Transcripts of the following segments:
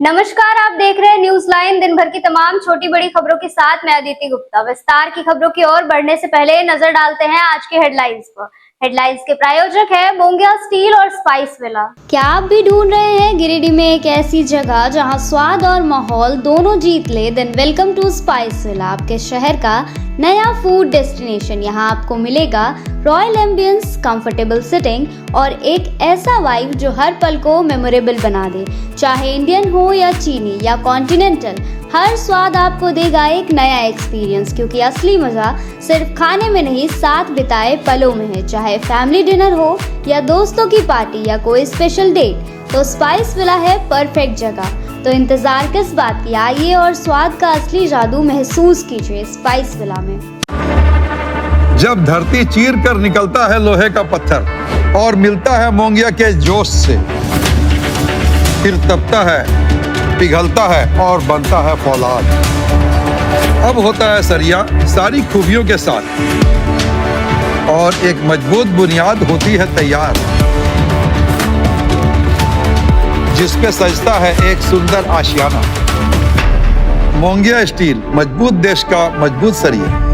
नमस्कार, आप देख रहे हैं न्यूज लाइन। दिन भर की तमाम छोटी बड़ी खबरों के साथ मैं अदिति गुप्ता। विस्तार की खबरों की ओर बढ़ने से पहले नजर डालते हैं आज के हेडलाइंस पर। हेडलाइंस के प्रायोजक है मोंगिया स्टील और स्पाइस विला। क्या आप भी ढूंढ रहे हैं गिरिडीह में एक ऐसी जगह जहां स्वाद और माहौल दोनों जीत ले? Then welcome to Spice Villa, आपके शहर का नया फूड डेस्टिनेशन। यहाँ आपको मिलेगा रॉयल एम्बियंस, कंफर्टेबल सिटिंग और एक ऐसा वाइब जो हर पल को मेमोरेबल बना दे। चाहे इंडियन हो या चीनी या कॉन्टिनेंटल, हर स्वाद आपको देगा एक नया एक्सपीरियंस, क्योंकि असली मजा सिर्फ खाने में नहीं, साथ बिताए पलों में है। चाहे फैमिली डिनर हो या दोस्तों की पार्टी या कोई स्पेशल डेट, तो स्पाइस विला है परफेक्ट जगह। तो इंतजार किस बात की, आइए और स्वाद का असली जादू महसूस कीजिए स्पाइस विला में। जब धरती चीर कर निकलता है लोहे का पत्थर और मिलता है मोंगिया के जोश से, फिर तपता है, पिघलता है और बनता है फौलाद। अब होता है सरिया सारी खूबियों के साथ और एक मजबूत बुनियाद होती है तैयार, जिस पे सजता है एक सुंदर आशियाना। मोंगिया स्टील, मजबूत देश का मजबूत सरिया।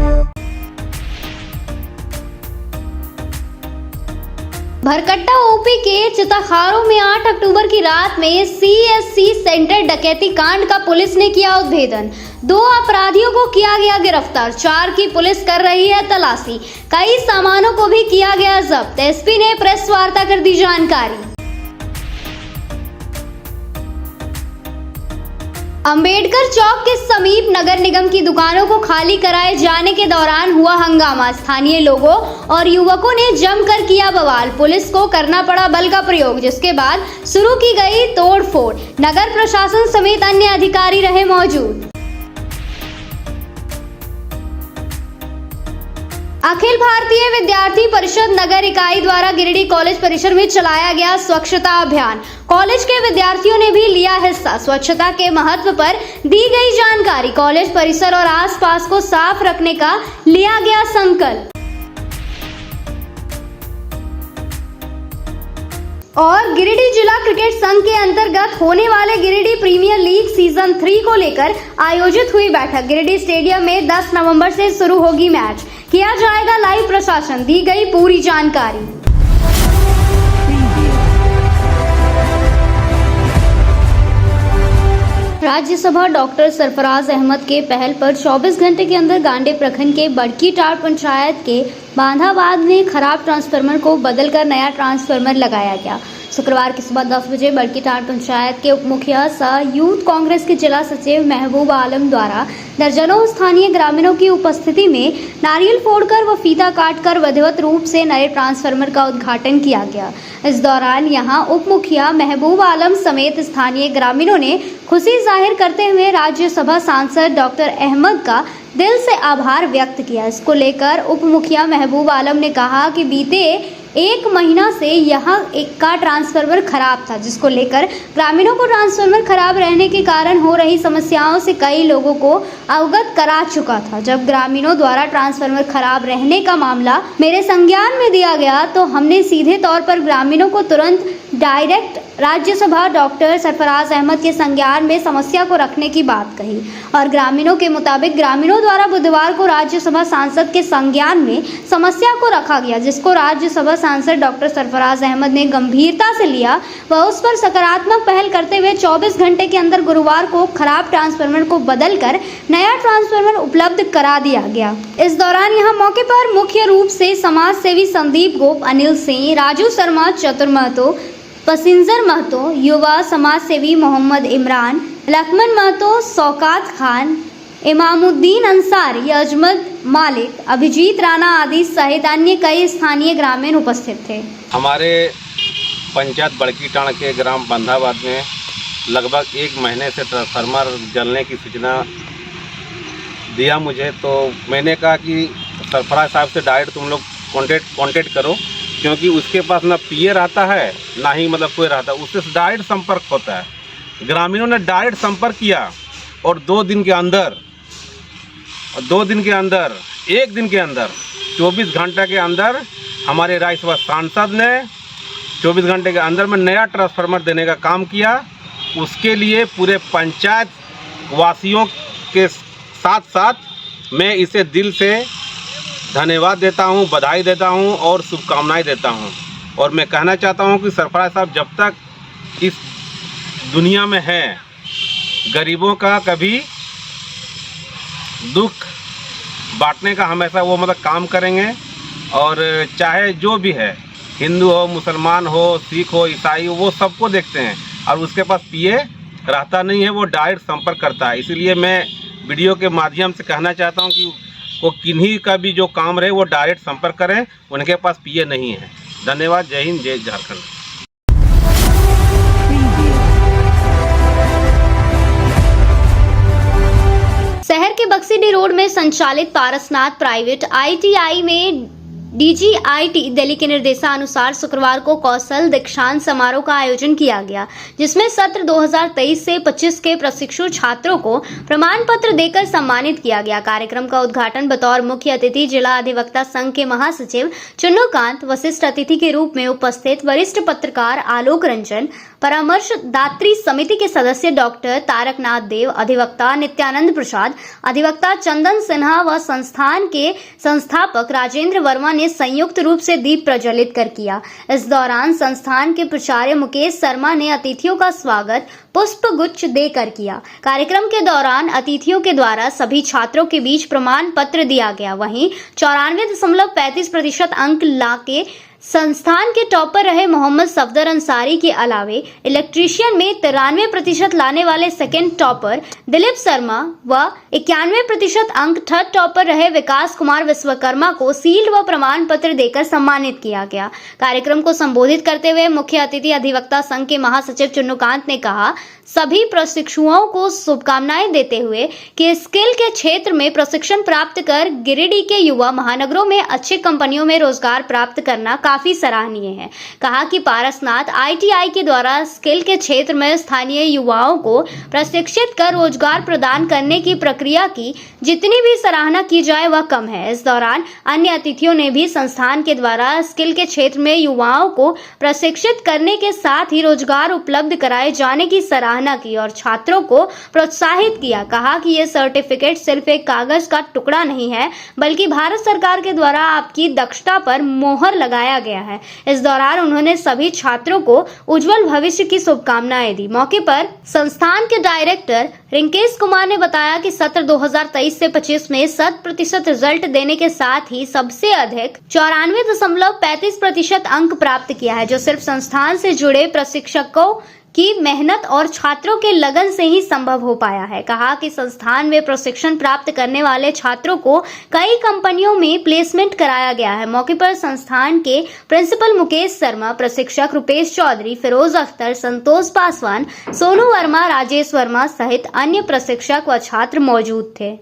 भरकट्टा ओपी के चिताखारों में 8 अक्टूबर की रात में सीएससी सेंटर डकैती कांड का पुलिस ने किया उद्भेदन। 2 अपराधियों को किया गया गिरफ्तार, 4 की पुलिस कर रही है तलाशी। कई सामानों को भी किया गया जब्त। एसपी ने प्रेस वार्ता कर दी जानकारी। अंबेडकर चौक के समीप नगर निगम की दुकानों को खाली कराए जाने के दौरान हुआ हंगामा। स्थानीय लोगों और युवकों ने जमकर किया बवाल। पुलिस को करना पड़ा बल का प्रयोग, जिसके बाद शुरू की गई तोड़फोड़। नगर प्रशासन समेत अन्य अधिकारी रहे मौजूद। अखिल भारतीय विद्यार्थी परिषद नगर इकाई द्वारा गिरिडीह कॉलेज परिसर में चलाया गया स्वच्छता अभियान। कॉलेज के विद्यार्थियों ने भी लिया हिस्सा। स्वच्छता के महत्व पर दी गई जानकारी। कॉलेज परिसर और आसपास को साफ रखने का लिया गया संकल्प। और गिरिडीह जिला क्रिकेट संघ के अंतर्गत होने वाले गिरिडीह प्रीमियर लीग सीजन 3 को लेकर आयोजित हुई बैठक। गिरिडीह स्टेडियम में 10 नवंबर से शुरू होगी मैच, किया जाएगा लाइव प्रशासन, दी गई पूरी जानकारी। राज्यसभा डॉक्टर सरफराज अहमद के पहल पर 24 घंटे के अंदर गांडे प्रखंड के बड़की टाड़ पंचायत के बांधाबाद में खराब ट्रांसफार्मर को बदलकर नया ट्रांसफार्मर लगाया गया। शुक्रवार की सुबह 10 बजे बड़की टाड़ पंचायत के उप मुखिया सह यूथ कांग्रेस के जिला सचिव महबूब आलम द्वारा दर्जनों स्थानीय ग्रामीणों की उपस्थिति में नारियल फोड़कर व फीता काटकर विधिवत रूप से नए ट्रांसफार्मर का उद्घाटन किया गया। इस दौरान यहां उप मुखिया महबूब आलम समेत स्थानीय ग्रामीणों ने खुशी जाहिर करते हुए राज्यसभा सांसद डॉक्टर अहमद का दिल से आभार व्यक्त किया। इसको लेकर उप मुखिया महबूब आलम ने कहा कि बीते 1 महीना से यहाँ एक का ट्रांसफार्मर खराब था, जिसको लेकर ग्रामीणों को ट्रांसफार्मर खराब रहने के कारण हो रही समस्याओं से कई लोगों को अवगत करा चुका था। जब ग्रामीणों द्वारा ट्रांसफार्मर खराब रहने का मामला मेरे संज्ञान में दिया गया, तो हमने सीधे तौर पर ग्रामीणों को तुरंत डायरेक्ट राज्यसभा डॉक्टर सरफराज अहमद के संज्ञान में समस्या को रखने की बात कही और ग्रामीणों के मुताबिक ग्रामीणों द्वारा बुधवार को राज्यसभा सांसद के संज्ञान में समस्या को रखा गया, जिसको राज्यसभा सांसद डॉक्टर सरफराज अहमद ने गंभीरता से लिया व उस पर सकारात्मक पहल करते हुए 24 घंटे के अंदर गुरुवार को खराब ट्रांसफार्मर को बदलकर नया ट्रांसफार्मर उपलब्ध करा दिया गया। इस दौरान यहाँ मौके पर मुख्य रूप से समाज सेवी संदीप गोप, अनिल सिंह, राजू शर्मा, चतुर महतो, पसिंजर महतो, युवा समाज सेवी मोहम्मद इमरान, लक्ष्मण महतो, शौकात खान, इमामुद्दीन अंसारी, अजमत मालिक, अभिजीत राणा आदि सहित अन्य कई स्थानीय ग्रामीण उपस्थित थे। हमारे पंचायत बड़की टाड़ के ग्राम बांधाबाद में लगभग 1 महीने से ट्रांसफार्मर जलने की सूचना दिया मुझे, तो मैंने कहा कि सरफराज साहब से डायरेक्ट तुम लोग कॉन्टेक्ट करो, क्योंकि उसके पास ना पीए रहता है ना ही मतलब कोई रहता है, उससे डायरेक्ट संपर्क होता है। ग्रामीणों ने डायरेक्ट संपर्क किया और 1 दिन के अंदर 24 घंटे के अंदर हमारे राज्यसभा सांसद ने 24 घंटे के अंदर में नया ट्रांसफार्मर देने का काम किया उसके लिए पूरे पंचायत वासियों के साथ साथ मैं इसे दिल से धन्यवाद देता हूं, बधाई देता हूं और शुभकामनाएं देता हूं। और मैं कहना चाहता हूं कि सरफराज साहब जब तक इस दुनिया में हैं, गरीबों का कभी दुख बांटने का हमेशा वो मतलब काम करेंगे। और चाहे जो भी है, हिंदू हो, मुसलमान हो, सिख हो, ईसाई हो, वो सबको देखते हैं और उसके पास पीए रहता नहीं है, वो डायरेक्ट संपर्क करता है। इसीलिए मैं वीडियो के माध्यम से कहना चाहता हूं कि वो किन्हीं का भी जो काम रहे वो डायरेक्ट संपर्क करें, उनके पास पीए नहीं है। धन्यवाद। जय हिंद, जय झारखंड। शहर के बक्सीडी रोड में संचालित पारसनाथ प्राइवेट ITI में DGIT दिल्ली के निर्देशानुसार शुक्रवार को कौशल दीक्षांत समारोह का आयोजन किया गया, जिसमें सत्र 2023 से 25 के प्रशिक्षु छात्रों को प्रमाण पत्र देकर सम्मानित किया गया। कार्यक्रम का उद्घाटन बतौर मुख्य अतिथि जिला अधिवक्ता संघ के महासचिव चुन्नूकांत, वशिष्ठ अतिथि के रूप में उपस्थित वरिष्ठ पत्रकार आलोक रंजन, परामर्शदात्री समिति के सदस्य डॉक्टर तारकनाथ देव, अधिवक्ता नित्यानंद प्रसाद, अधिवक्ता चंदन सिन्हा व संस्थान के संस्थापक राजेंद्र वर्मा ने संयुक्त रूप से दीप प्रज्वलित कर किया। इस दौरान संस्थान के प्राचार्य मुकेश शर्मा ने अतिथियों का स्वागत पुष्प गुच्छ देकर किया। कार्यक्रम के दौरान अतिथियों के द्वारा सभी छात्रों के बीच प्रमाण पत्र दिया गया। वहीं 94.35% अंक लाके संस्थान के टॉपर रहे मोहम्मद सफदर अंसारी के अलावे इलेक्ट्रीशियन में 93% लाने वाले सेकंड टॉपर दिलीप शर्मा व 91% अंक थर्ड टॉपर रहे विकास कुमार विश्वकर्मा को सील्ड व प्रमाण पत्र देकर सम्मानित किया गया। कार्यक्रम को संबोधित करते हुए मुख्य अतिथि अधिवक्ता संघ के महासचिव चुन्नूकांत ने कहा, सभी प्रशिक्षुओं को शुभकामनाएं देते हुए कि स्किल के क्षेत्र में प्रशिक्षण प्राप्त कर गिरिडीह के युवा महानगरों में अच्छी कंपनियों में रोजगार प्राप्त करना काफी सराहनीय है। कहा कि पारसनाथ ITI के द्वारा स्किल के क्षेत्र में स्थानीय युवाओं को प्रशिक्षित कर रोजगार प्रदान करने की प्रक्रिया की जितनी भी सराहना की जाए वह कम है। इस दौरान अन्य अतिथियों ने भी संस्थान के द्वारा स्किल के क्षेत्र में युवाओं को प्रशिक्षित करने के साथ ही रोजगार उपलब्ध कराए जाने की सराहना की और छात्रों को प्रोत्साहित किया। कहा कि यह सर्टिफिकेट सिर्फ एक कागज का टुकड़ा नहीं है, बल्कि भारत सरकार के द्वारा आपकी दक्षता पर मोहर लगाया गया है। इस दौरान उन्होंने सभी छात्रों को उज्जवल भविष्य की शुभकामनाएं दी। मौके पर संस्थान के डायरेक्टर रिंकेश कुमार ने बताया कि सत्र 2023 से 25 में 100% रिजल्ट देने के साथ ही सबसे अधिक 94.35% अंक प्राप्त किया है, जो सिर्फ संस्थान से जुड़े प्रशिक्षकों की मेहनत और छात्रों के लगन से ही संभव हो पाया है। कहा कि संस्थान में प्रशिक्षण प्राप्त करने वाले छात्रों को कई कंपनियों में प्लेसमेंट कराया गया है। मौके पर संस्थान के प्रिंसिपल मुकेश शर्मा, प्रशिक्षक रुपेश चौधरी, फिरोज अख्तर, संतोष पासवान, सोनू वर्मा, राजेश वर्मा सहित अन्य प्रशिक्षक व छात्र मौजूद थे।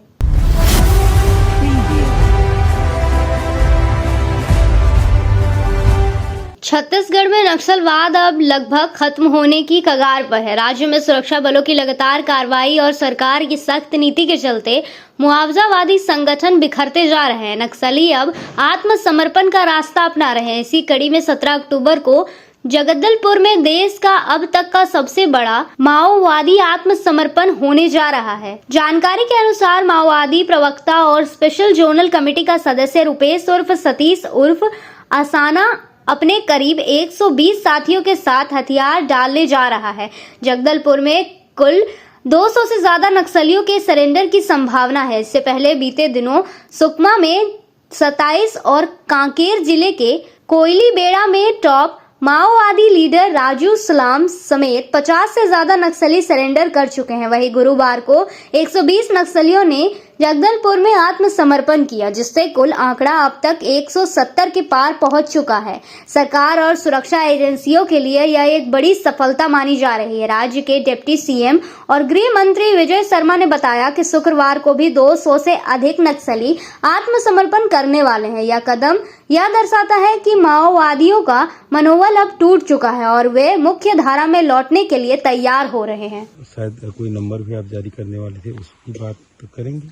छत्तीसगढ़ में नक्सलवाद अब लगभग खत्म होने की कगार पर है। राज्य में सुरक्षा बलों की लगातार कार्रवाई और सरकार की सख्त नीति के चलते मुआवजावादी संगठन बिखरते जा रहे हैं। नक्सली अब आत्मसमर्पण का रास्ता अपना रहे हैं। इसी कड़ी में 17 अक्टूबर को जगदलपुर में देश का अब तक का सबसे बड़ा माओवादी आत्मसमर्पण होने जा रहा है। जानकारी के अनुसार माओवादी प्रवक्ता और स्पेशल जोनल कमेटी का सदस्य रुपेश उर्फ सतीश उर्फ असाना अपने करीब 120 साथियों के साथ हथियार डालने जा रहा है। जगदलपुर में कुल 200 से ज्यादा नक्सलियों के सरेंडर की संभावना है। इससे पहले बीते दिनों सुकमा में 27 और कांकेर जिले के कोयलीबेड़ा में टॉप माओवादी लीडर राजू सलाम समेत 50 से ज्यादा नक्सली सरेंडर कर चुके हैं। वहीं गुरुवार को 120 नक्सलियों ने जगदलपुर में आत्मसमर्पण किया, जिससे कुल आंकड़ा अब तक 170 के पार पहुंच चुका है। सरकार और सुरक्षा एजेंसियों के लिए यह एक बड़ी सफलता मानी जा रही है। राज्य के डिप्टी CM और गृह मंत्री विजय शर्मा ने बताया कि शुक्रवार को भी 200 से अधिक नक्सली आत्मसमर्पण करने वाले हैं। यह कदम यह दर्शाता है कि माओवादियों का मनोबल अब टूट चुका है और वे मुख्य धारा में लौटने के लिए तैयार हो रहे हैं। शायद कोई नंबर भी आप जारी करने वाले थे, उसकी बात तो करेंगे।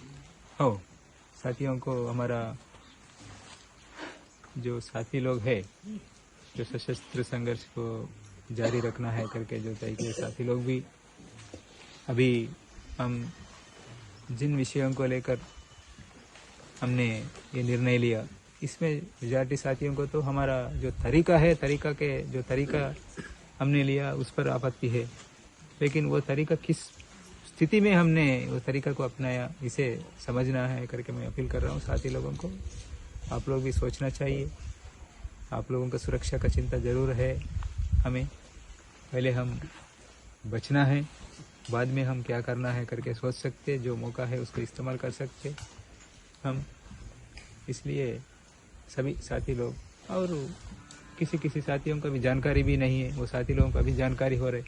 हो साथियों को हमारा जो साथी लोग हैं जो सशस्त्र संघर्ष को जारी रखना है करके जो तय किए, साथी लोग भी अभी हम जिन विषयों को लेकर हमने ये निर्णय लिया, इसमें मेजॉरिटी साथियों को तो हमारा जो तरीका है, जो तरीका हमने लिया उस पर आपत्ति है, लेकिन वो तरीका किस स्थिति में हमने वो तरीका को अपनाया इसे समझना है करके मैं अपील कर रहा हूँ साथी लोगों को। आप लोग भी सोचना चाहिए, आप लोगों का सुरक्षा का चिंता जरूर है हमें। पहले हम बचना है, बाद में हम क्या करना है करके सोच सकते, जो मौका है उसको इस्तेमाल कर सकते हम। इसलिए सभी साथी लोग, और किसी साथियों को भी जानकारी भी नहीं है, वो साथी लोगों को अभी जानकारी हो रही,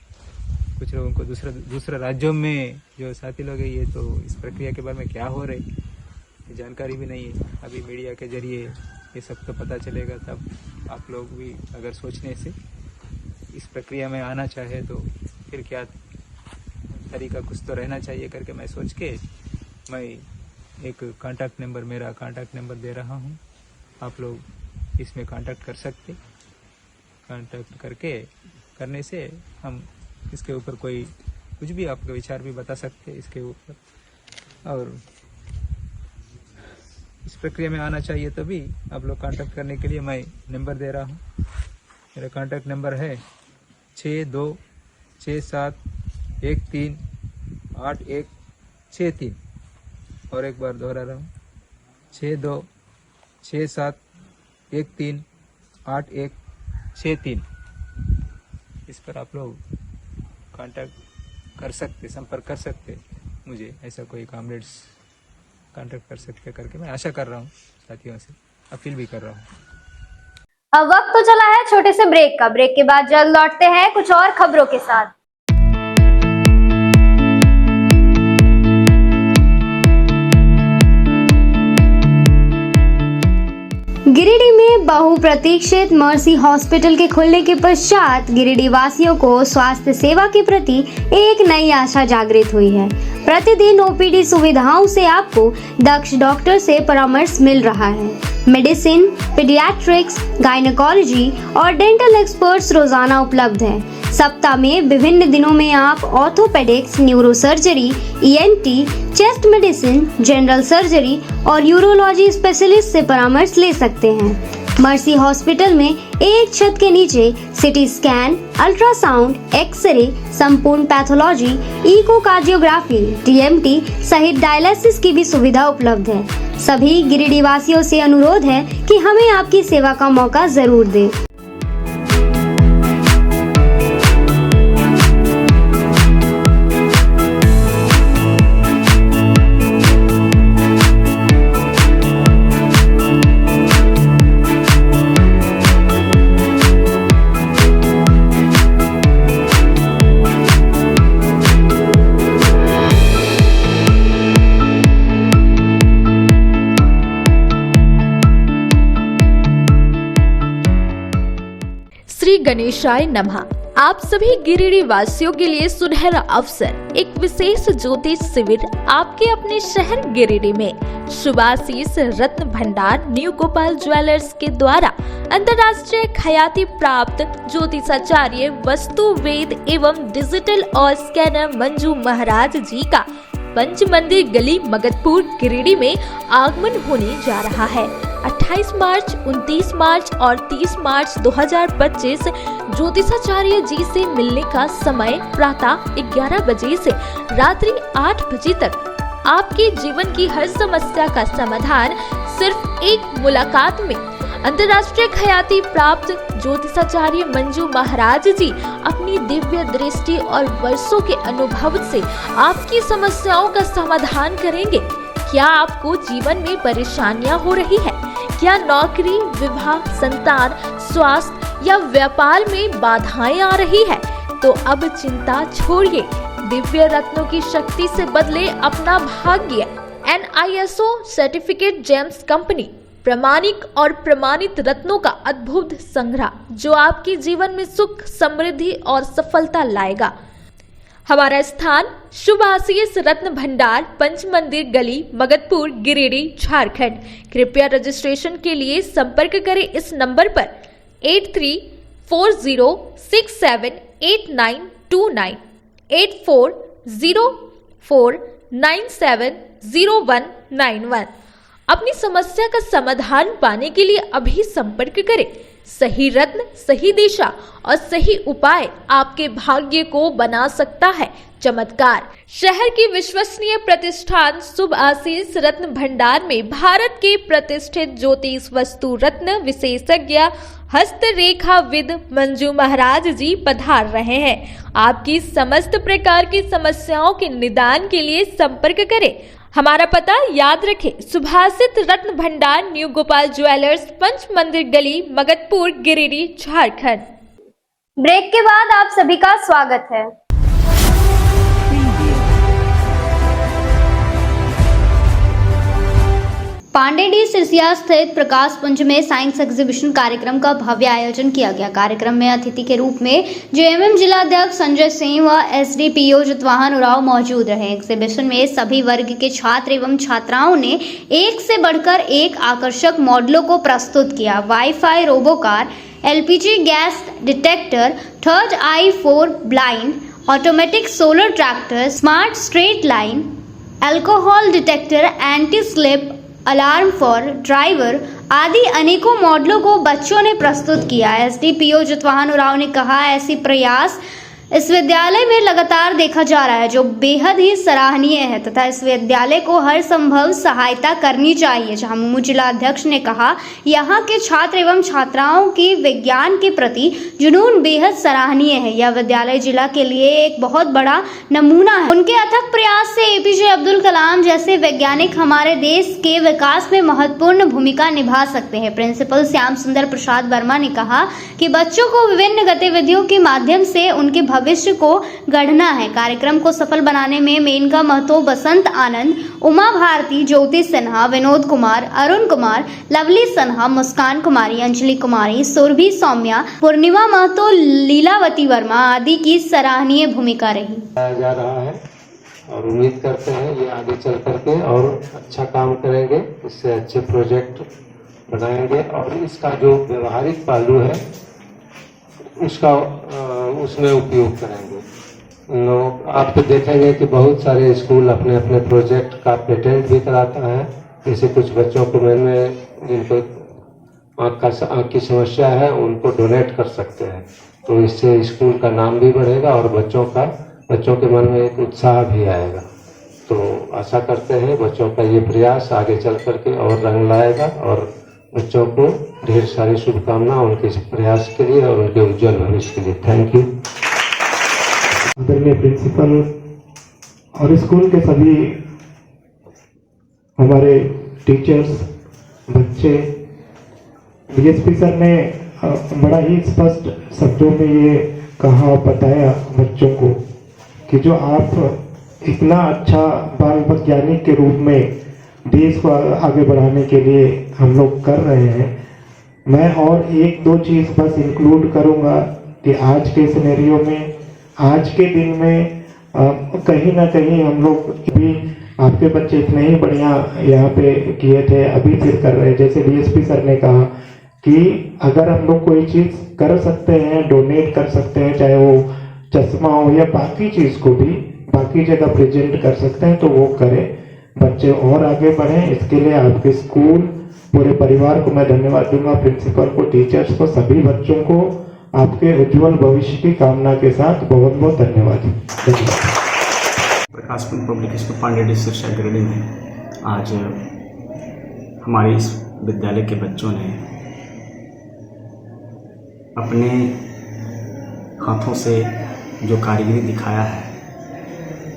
कुछ लोगों को दूसरा राज्यों में जो साथी लोग हैं ये तो इस प्रक्रिया के बारे में क्या हो रही ये जानकारी भी नहीं है। अभी मीडिया के जरिए ये सब तो पता चलेगा, तब आप लोग भी अगर सोचने से इस प्रक्रिया में आना चाहे तो फिर क्या तरीका कुछ तो रहना चाहिए करके मैं सोच के मैं एक मेरा कांटेक्ट नंबर दे रहा हूँ। आप लोग इसमें कांटेक्ट कर सकते, कांटेक्ट करने से हम इसके ऊपर कोई कुछ भी आपका विचार भी बता सकते हैं इसके ऊपर, और इस प्रक्रिया में आना चाहिए तो भी आप लोग कांटेक्ट करने के लिए मैं नंबर दे रहा हूँ। मेरा कांटेक्ट नंबर है 6267138163, और एक बार दोहरा रहा हूँ 6267138163। इस पर आप लोग कांटेक्ट कर सकते, संपर्क कर सकते, मुझे ऐसा कोई कॉमरेड्स कांटेक्ट कर सकते करके मैं आशा कर रहा हूँ, साथियों से अपील भी कर रहा हूँ। अब वक्त तो चला है छोटे से ब्रेक का। ब्रेक के बाद जल्द लौटते हैं कुछ और खबरों के साथ। गिरिडीह में बहुप्रतीक्षित मर्सी हॉस्पिटल के खुलने के पश्चात गिरिडीह वासियों को स्वास्थ्य सेवा के प्रति एक नई आशा जागृत हुई है। प्रतिदिन ओपीडी सुविधाओं से आपको दक्ष डॉक्टर से परामर्श मिल रहा है। मेडिसिन, पीडियाट्रिक्स, गायनेकोलॉजी और डेंटल एक्सपर्ट्स रोजाना उपलब्ध हैं। सप्ताह में विभिन्न दिनों में आप orthopaedics, neurosurgery, ENT, chest medicine, general surgery और यूरोलॉजी स्पेशलिस्ट से परामर्श ले सकते हैं। मर्सी हॉस्पिटल में एक छत के नीचे सीटी स्कैन, अल्ट्रासाउंड, एक्सरे, संपूर्ण पैथोलॉजी, इकोकार्डियोग्राफी, टीएमटी सहित डायलिसिस की भी सुविधा उपलब्ध है। सभी गिरिडीह वासियों से अनुरोध है कि हमें आपकी सेवा का मौका जरूर दें। श्री गणेशाय नमः। आप सभी गिरिडीह वासियों के लिए सुनहरा अवसर, एक विशेष ज्योतिष शिविर आपके अपने शहर गिरिडीह में शुभाशीष रत्न भंडार न्यू गोपाल ज्वेलर्स के द्वारा अंतर्राष्ट्रीय ख्याति प्राप्त ज्योतिषाचार्य, वस्तु वेद एवं डिजिटल और स्कैनर मंजू महाराज जी का पंच मंदिर गली मगधपुर गिरिडीह में आगमन होने जा रहा है। 28 मार्च, 29 मार्च और 30 मार्च 2025 ज्योतिषाचार्य जी से मिलने का समय प्रातः 11 बजे से रात्रि 8 बजे तक। आपके जीवन की हर समस्या का समाधान सिर्फ एक मुलाकात में। अंतर्राष्ट्रीय ख्याति प्राप्त ज्योतिषाचार्य मंजू महाराज जी अपनी दिव्य दृष्टि और वर्षों के अनुभव से आपकी समस्याओं का समाधान करेंगे। क्या आपको जीवन में परेशानियां हो रही है? क्या नौकरी, विवाह, संतान, स्वास्थ्य या व्यापार में बाधाएं आ रही है? तो अब चिंता छोड़िए, दिव्य रत्नों की शक्ति से बदले अपना भाग्य। NISO सर्टिफिकेट जेम्स कंपनी प्रामाणिक और प्रमाणित रत्नों का अद्भुत संग्रह जो आपके जीवन में सुख, समृद्धि और सफलता लाएगा। हमारा स्थान शुभाशीष रत्न भंडार, पंच मंदिर गली, मगधपुर, गिरिडीह, झारखंड। कृपया रजिस्ट्रेशन के लिए संपर्क करें इस नंबर पर 8340678929 84 04970191। अपनी समस्या का समाधान पाने के लिए अभी संपर्क करें। सही रत्न, सही दिशा और सही उपाय आपके भाग्य को बना सकता है चमत्कार। शहर की विश्वसनीय प्रतिष्ठान शुभ आशीष रत्न भंडार में भारत के प्रतिष्ठित ज्योतिष वस्तु रत्न विशेषज्ञ हस्तरेखाविद मंजू महाराज जी पधार रहे हैं। आपकी समस्त प्रकार की समस्याओं के निदान के लिए संपर्क करें। हमारा पता याद रखें, सुभाषित रत्न भंडार, न्यू गोपाल ज्वेलर्स, पंच मंदिर गली, मगधपुर, गिरिडीह, झारखंड। ब्रेक के बाद आप सभी का स्वागत है। पांडेडी सिरसिया स्थित प्रकाश पुंज में साइंस एग्जीबिशन कार्यक्रम का भव्य आयोजन किया गया। कार्यक्रम में अतिथि के रूप में जेएमएम जिला अध्यक्ष संजय सिंह व एसडीपीओ जितवाहन उरांव मौजूद रहे। एग्जीबिशन में सभी वर्ग के छात्र एवं छात्राओं ने एक से बढ़कर एक आकर्षक मॉडलों को प्रस्तुत किया। Wifi robo car, LPG gas detector, third eye for blind, automatic solar tractor, smart straight line, alcohol detector, anti slip alarm for driver आदि अनेकों मॉडलों को बच्चों ने प्रस्तुत किया। एसडीपीओ जितवाहन उरांव ने कहा, ऐसी प्रयास इस विद्यालय में लगातार देखा जा रहा है जो बेहद ही सराहनीय है तथा इस विद्यालय को हर संभव सहायता करनी चाहिए। झामुमो जिला अध्यक्ष ने कहा, यहाँ के छात्र एवं छात्राओं की विज्ञान के प्रति जुनून बेहद सराहनीय है। यह विद्यालय जिला के लिए एक बहुत बड़ा नमूना है। उनके अथक प्रयास से एपीजे अब्दुल कलाम जैसे वैज्ञानिक हमारे देश के विकास में महत्वपूर्ण भूमिका निभा सकते हैं। प्रिंसिपल श्याम सुंदर प्रसाद वर्मा ने कहा कि बच्चों को विभिन्न गतिविधियों के माध्यम से उनके भविष्य को गढ़ना है। कार्यक्रम को सफल बनाने में मेनका महतो, बसंत आनंद, उमा भारती, ज्योति सिन्हा, विनोद कुमार, अरुण कुमार, लवली सिन्हा, मुस्कान कुमारी, अंजलि कुमारी, सुरभि सौम्या, पूर्णिमा महतो, लीलावती वर्मा आदि की सराहनीय भूमिका रही। जा रहा है और उम्मीद करते हैं ये आगे चल करके और अच्छा काम करेंगे, इससे अच्छे प्रोजेक्ट बनाएंगे और इसका जो व्यवहारिक पहलू है उसका उसमें उपयोग करेंगे। लोग आप तो देखेंगे कि बहुत सारे स्कूल अपने अपने प्रोजेक्ट का पेटेंट भी कराता है। जैसे कुछ बच्चों को में जिनको आँख की समस्या है उनको डोनेट कर सकते हैं, तो इससे स्कूल का नाम भी बढ़ेगा और बच्चों के मन में एक उत्साह भी आएगा। तो आशा करते हैं बच्चों का ये प्रयास आगे चल करके और रंग लाएगा और बच्चों को ढेर सारी शुभकामनाएं उनके इस प्रयास के लिए और उनके उज्जवल भविष्य के लिए। Thank you. आदरणीय प्रिंसिपल और स्कूल के सभी हमारे टीचर्स, बच्चे, डीएसपी सर ने बड़ा ही स्पष्ट शब्दों में ये कहा, बताया बच्चों को कि जो आप इतना अच्छा बाल वैज्ञानिक के रूप में देश को आगे बढ़ाने के लिए हम लोग कर रहे हैं। मैं और एक दो चीज़ बस इंक्लूड करूंगा कि आज के सिनेरियो में, आज के दिन में कहीं ना कहीं हम लोग भी, आपके बच्चे इतने ही बढ़िया यहाँ पे किए थे, अभी फिर कर रहे हैं। जैसे डीएसपी सर ने कहा कि अगर हम लोग कोई चीज़ कर सकते हैं, डोनेट कर सकते हैं, चाहे वो चश्मा हो या बाकी चीज़ को भी बाकी जगह प्रेजेंट कर सकते हैं तो वो करें, बच्चे और आगे बढ़ें। इसके लिए आपके स्कूल, पूरे परिवार को मैं धन्यवाद दूंगा, प्रिंसिपल को, टीचर्स को, सभी बच्चों को आपके उज्जवल भविष्य की कामना के साथ बहुत बहुत धन्यवाद। प्रकाश पुंज पब्लिक स्कूल पांडेडी सिरसिया गिरिडीह में आज हमारे इस विद्यालय के बच्चों ने अपने हाथों से जो कारीगरी दिखाया है,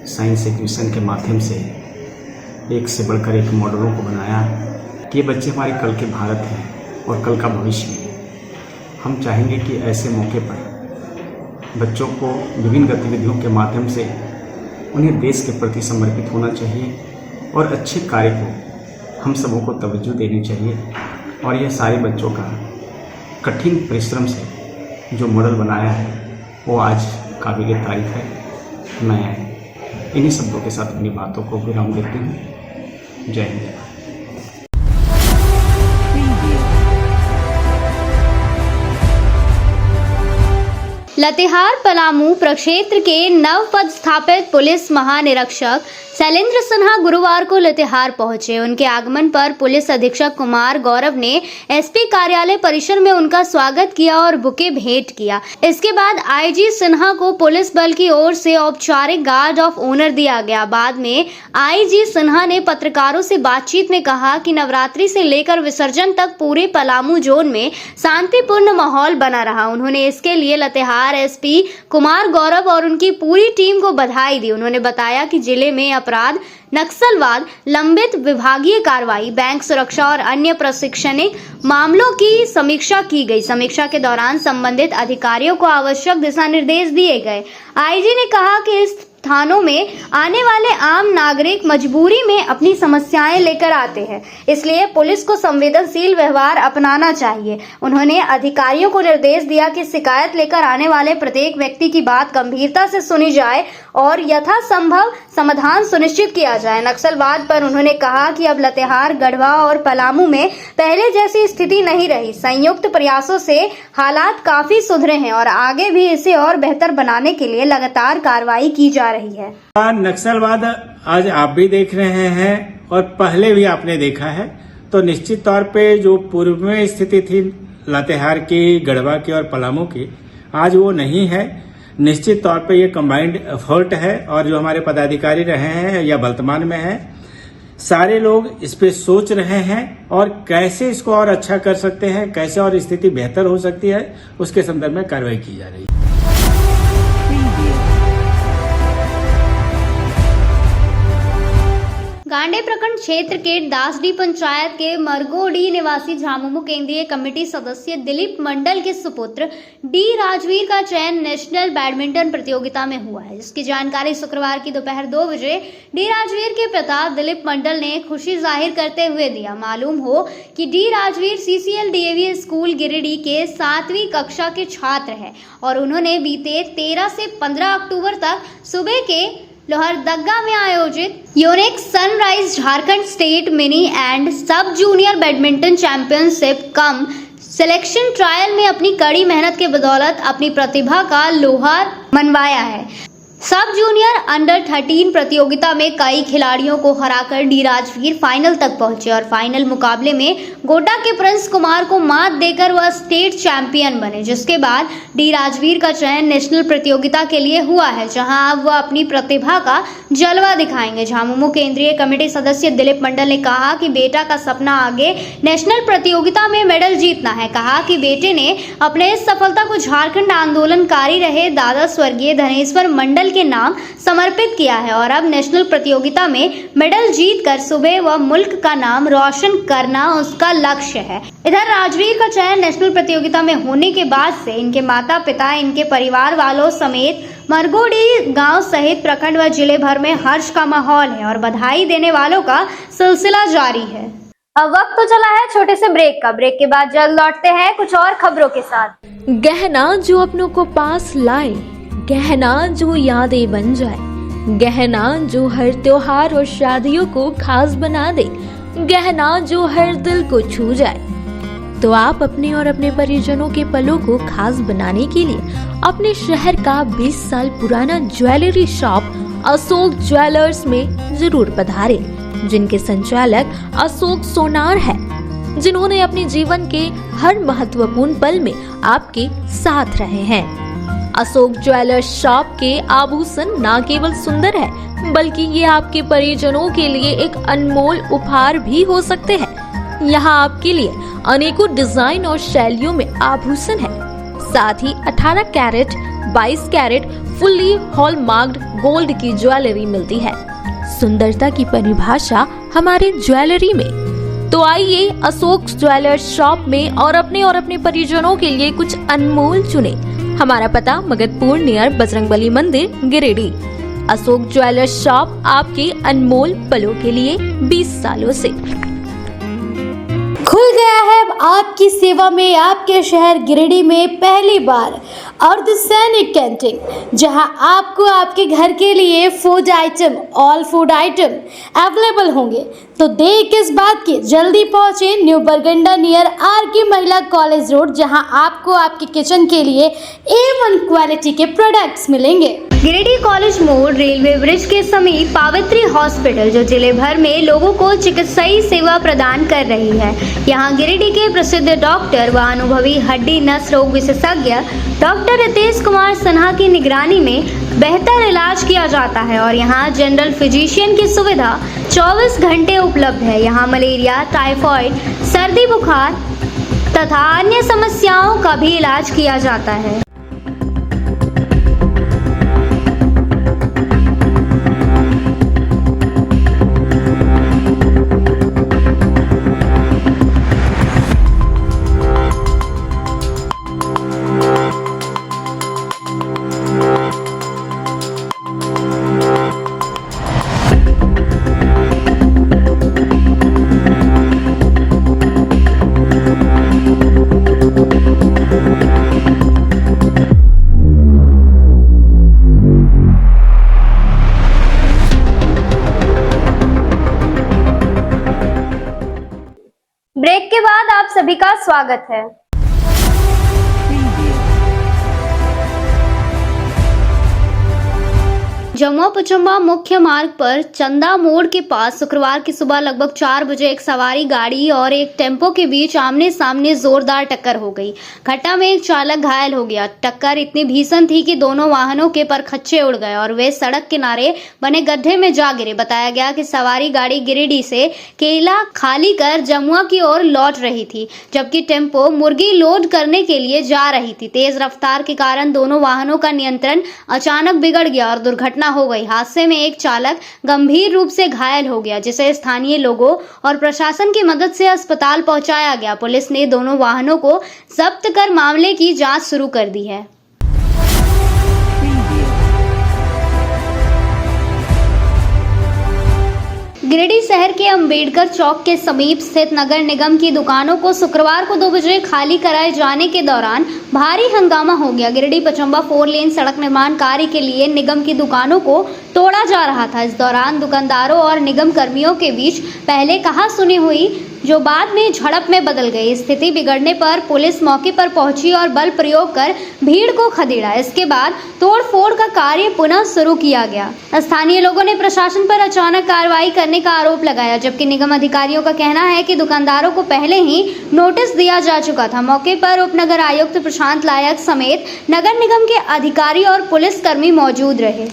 साइंस एग्जीबिशन के माध्यम से एक से बढ़कर एक मॉडलों को बनाया कि ये बच्चे हमारे कल के भारत हैं और कल का भविष्य है। हम चाहेंगे कि ऐसे मौके पर बच्चों को विभिन्न गतिविधियों के माध्यम से उन्हें देश के प्रति समर्पित होना चाहिए और अच्छे कार्य को हम सबों को तवज्जो देनी चाहिए। और ये सारे बच्चों का कठिन परिश्रम से जो मॉडल बनाया है वो आज काबिल तारीफ है। मैं इन्हीं शब्दों के साथ अपनी बातों को विराम देती हूँ। जय हिंद। लातेहार पलामू प्रक्षेत्र के नव पदस्थापित पुलिस महानिरीक्षक शैलेंद्र सिन्हा गुरुवार को लातेहार पहुंचे। उनके आगमन पर पुलिस अधीक्षक कुमार गौरव ने एसपी कार्यालय परिसर में उनका स्वागत किया और बुके भेंट किया। इसके बाद आईजी सिन्हा को पुलिस बल की ओर से औपचारिक गार्ड ऑफ ऑनर दिया गया। बाद में आईजी सिन्हा ने पत्रकारों से बातचीत में कहा कि नवरात्रि से लेकर विसर्जन तक पूरे पलामू जोन में शांतिपूर्ण माहौल बना रहा। उन्होंने इसके लिए लातेहार एसपी कुमार गौरव और उनकी पूरी टीम को बधाई दी। उन्होंने बताया कि जिले में अपराध, नक्सलवाद, लंबित विभागीय कार्रवाई, बैंक सुरक्षा और अन्य प्रशिक्षणिक मामलों की समीक्षा की गई। समीक्षा के दौरान संबंधित अधिकारियों को आवश्यक दिशा निर्देश दिए गए। आईजी ने कहा कि इस थानों में आने वाले आम नागरिक मजबूरी में अपनी समस्याएं लेकर आते हैं, इसलिए पुलिस को संवेदनशील व्यवहार अपनाना चाहिए। उन्होंने अधिकारियों को निर्देश दिया कि शिकायत लेकर आने वाले प्रत्येक व्यक्ति की बात गंभीरता से सुनी जाए और यथासंभव समाधान सुनिश्चित किया जाए। नक्सलवाद पर उन्होंने कहा कि अब लातेहार, गढ़वा और पलामू में पहले जैसी स्थिति नहीं रही। संयुक्त प्रयासों से हालात काफी सुधरे हैं और आगे भी इसे और बेहतर बनाने के लिए लगातार कार्रवाई की जा रही है। नक्सलवाद आज आप भी देख रहे हैं और पहले भी आपने देखा है, तो निश्चित तौर पे जो पूर्व में स्थिति थी लातेहार की, गढ़वा की और पलामू की, आज वो नहीं है। निश्चित तौर पे ये कंबाइंड एफर्ट है और जो हमारे पदाधिकारी रहे हैं या वर्तमान में हैं, सारे लोग इस पे सोच रहे हैं और कैसे इसको और अच्छा कर सकते हैं, कैसे और स्थिति बेहतर हो सकती है, उसके संदर्भ में कार्रवाई की जा रही है। गांडे प्रखंड क्षेत्र के दासडी पंचायत के मरगोडी निवासी झामुमो केंद्रीय कमेटी सदस्य दिलीप मंडल के सुपुत्र डी राजवीर का चयन नेशनल बैडमिंटन प्रतियोगिता में हुआ है, जिसकी जानकारी शुक्रवार की दोपहर 2 बजे डी राजवीर के पिता दिलीप मंडल ने खुशी जाहिर करते हुए दिया। मालूम हो कि D Rajveer CCL DAV school Giridih के 7वीं कक्षा के छात्र हैं और उन्होंने बीते 13 से 15 अक्टूबर तक सुबह के लोहरदगा में आयोजित unique sunrise Jharkhand state mini and सब जूनियर बैडमिंटन चैंपियनशिप कम सिलेक्शन ट्रायल में अपनी कड़ी मेहनत के बदौलत अपनी प्रतिभा का लोहार मनवाया है। सब जूनियर अंडर 13 प्रतियोगिता में कई खिलाड़ियों को हराकर डी राजवीर फाइनल तक पहुंचे और फाइनल मुकाबले में गोड्डा के प्रिंस कुमार को मात देकर वह स्टेट चैंपियन बने, जिसके बाद डी राजवीर का चयन नेशनल प्रतियोगिता के लिए हुआ है, जहां अब वह अपनी प्रतिभा का जलवा दिखाएंगे। झामुमो केंद्रीय कमेटी सदस्य दिलीप मंडल ने कहा कि बेटा का सपना आगे नेशनल प्रतियोगिता में मेडल जीतना है। कहा कि बेटे ने अपने इस सफलता को झारखंड आंदोलनकारी रहे दादा स्वर्गीय धनेश्वर मंडल के नाम समर्पित किया है और अब नेशनल प्रतियोगिता में मेडल जीतकर सुबह व मुल्क का नाम रोशन करना उसका लक्ष्य है। इधर राजवीर का चयन नेशनल प्रतियोगिता में होने के बाद से इनके माता पिता, इनके परिवार वालों समेत मरगोडी गांव सहित प्रखंड व जिले भर में हर्ष का माहौल है और बधाई देने वालों का सिलसिला जारी है। अब वक्त तो चला है छोटे से ब्रेक का। ब्रेक के बाद जल्द लौटते हैं कुछ और खबरों के साथ। गहना जो अपनों को पास लाए, गहना जो यादें बन जाए, गहना जो हर त्योहार और शादियों को खास बना दे, गहना जो हर दिल को छू जाए। तो आप अपने और अपने परिजनों के पलों को खास बनाने के लिए अपने शहर का 20 साल पुराना ज्वेलरी शॉप अशोक ज्वेलर्स में जरूर पधारें, जिनके संचालक अशोक सोनार है, जिन्होंने अपने जीवन के हर महत्वपूर्ण पल में आपके साथ रहे हैं। अशोक ज्वेलर्स शॉप के आभूषण न केवल सुंदर है, बल्कि ये आपके परिजनों के लिए एक अनमोल उपहार भी हो सकते हैं। यहाँ आपके लिए अनेकों डिजाइन और शैलियों में आभूषण है। साथ ही 18 कैरेट, 22 कैरेट फुल्ली हॉलमार्क्ड गोल्ड की ज्वेलरी मिलती है। सुंदरता की परिभाषा हमारे ज्वेलरी में। तो आइए अशोक ज्वेलर्स शॉप में और अपने परिजनों के लिए कुछ अनमोल चुने। हमारा पता मगधपुर नियर बजरंगबली मंदिर, गिरिडीह। अशोक ज्वेलर्स शॉप आपके अनमोल पलों के लिए 20 सालों से। खुल गया है आपकी सेवा में आपके शहर गिरिडीह में पहली बार अर्धसैनिक कैंटीन, जहां आपको आपके घर के लिए food item, all food item available होंगे। तो देर किस बात की, जल्दी पहुंचे न्यू बरगंडा नियर आर.के. महिला कॉलेज रोड, जहां आपको आपके किचन के लिए A1 क्वालिटी के प्रोडक्ट्स मिलेंगे। गिरिडीह कॉलेज मोड़ रेलवे ब्रिज के समीप पावित्री हॉस्पिटल, जो जिले भर में लोगों को चिकित्सीय सेवा प्रदान कर रही है। यहाँ गिरिडीह के प्रसिद्ध डॉक्टर व अनुभवी हड्डी नस रोग विशेषज्ञ डॉक्टर रितेश कुमार सिन्हा की निगरानी में बेहतर इलाज किया जाता है और यहाँ जनरल फिजिशियन की सुविधा 24 घंटे उपलब्ध है। यहाँ मलेरिया, टाइफाइड, सर्दी बुखार तथा अन्य समस्याओं का भी इलाज किया जाता है। ब्रेक के बाद आप सभी का स्वागत है। जमुआ पचम्बा मुख्य मार्ग पर चंदा मोड़ के पास शुक्रवार की सुबह लगभग 4 बजे एक सवारी गाड़ी और एक टेम्पो के बीच आमने सामने जोरदार टक्कर हो गई। घटना में एक चालक घायल हो गया। टक्कर इतनी भीषण थी कि दोनों वाहनों के परखच्चे उड़ गए और वे सड़क किनारे बने गड्ढे में जा गिरे। बताया गया कि सवारी गाड़ी गिरिडीह से केला खाली कर जमुआ की ओर लौट रही थी, जबकि टेम्पो मुर्गी लोड करने के लिए जा रही थी। तेज रफ्तार के कारण दोनों वाहनों का नियंत्रण अचानक बिगड़ गया और दुर्घटना हो गई। हादसे में एक चालक गंभीर रूप से घायल हो गया, जिसे स्थानीय लोगों और प्रशासन की मदद से अस्पताल पहुंचाया गया। पुलिस ने दोनों वाहनों को जब्त कर मामले की जांच शुरू कर दी है। गिरिडीह शहर के अंबेडकर चौक के समीप स्थित नगर निगम की दुकानों को शुक्रवार को 2 बजे खाली कराए जाने के दौरान भारी हंगामा हो गया। गिरिडीह पचम्बा 4 लेन सड़क निर्माण कार्य के लिए निगम की दुकानों को तोड़ा जा रहा था। इस दौरान दुकानदारों और निगम कर्मियों के बीच पहले कहा सुनी हुई, जो बाद में झड़प में बदल गई। स्थिति बिगड़ने पर पुलिस मौके पर पहुंची और बल प्रयोग कर भीड़ को खदेड़ा। इसके बाद तोड़फोड़ का कार्य पुनः शुरू किया गया। स्थानीय लोगों ने प्रशासन पर अचानक कार्रवाई करने का आरोप लगाया, जबकि निगम अधिकारियों का कहना है कि दुकानदारों को पहले ही नोटिस दिया जा चुका था। मौके पर उप नगर आयुक्त प्रशांत लायक समेत नगर निगम के अधिकारी और पुलिस कर्मी मौजूद रहे।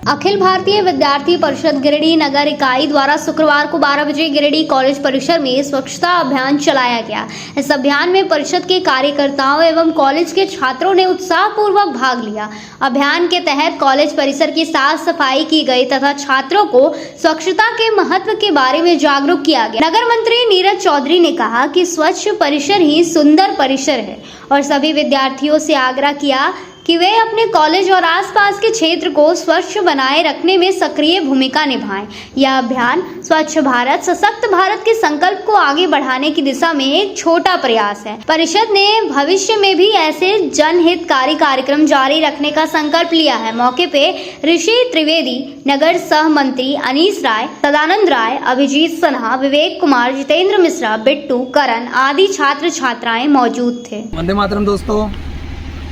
अखिल भारतीय विद्यार्थी परिषद गिरिडीह नगर इकाई द्वारा शुक्रवार को 12 बजे गिरिडीह कॉलेज परिसर में स्वच्छता अभियान चलाया गया। इस अभियान में परिषद के कार्यकर्ताओं एवं कॉलेज के छात्रों ने उत्साहपूर्वक भाग लिया। अभियान के तहत कॉलेज परिसर की साफ सफाई की गई तथा छात्रों को स्वच्छता के महत्व के बारे में जागरूक किया गया। नगर मंत्री नीरज चौधरी ने कहा कि स्वच्छ परिसर ही सुंदर परिसर है और सभी विद्यार्थियों से आग्रह किया कि वे अपने कॉलेज और आसपास के क्षेत्र को स्वच्छ बनाए रखने में सक्रिय भूमिका निभाएं। यह अभियान स्वच्छ भारत सशक्त भारत के संकल्प को आगे बढ़ाने की दिशा में एक छोटा प्रयास है। परिषद ने भविष्य में भी ऐसे जनहितकारी कार्यक्रम जारी रखने का संकल्प लिया है। मौके पे ऋषि त्रिवेदी, नगर सह मंत्री अनीस राय, सदानंद राय, अभिजीत सिन्हा, विवेक कुमार, जितेंद्र मिश्रा, बिट्टू, करण आदि छात्र छात्राएं मौजूद थे। वंदे मातरम। दोस्तों,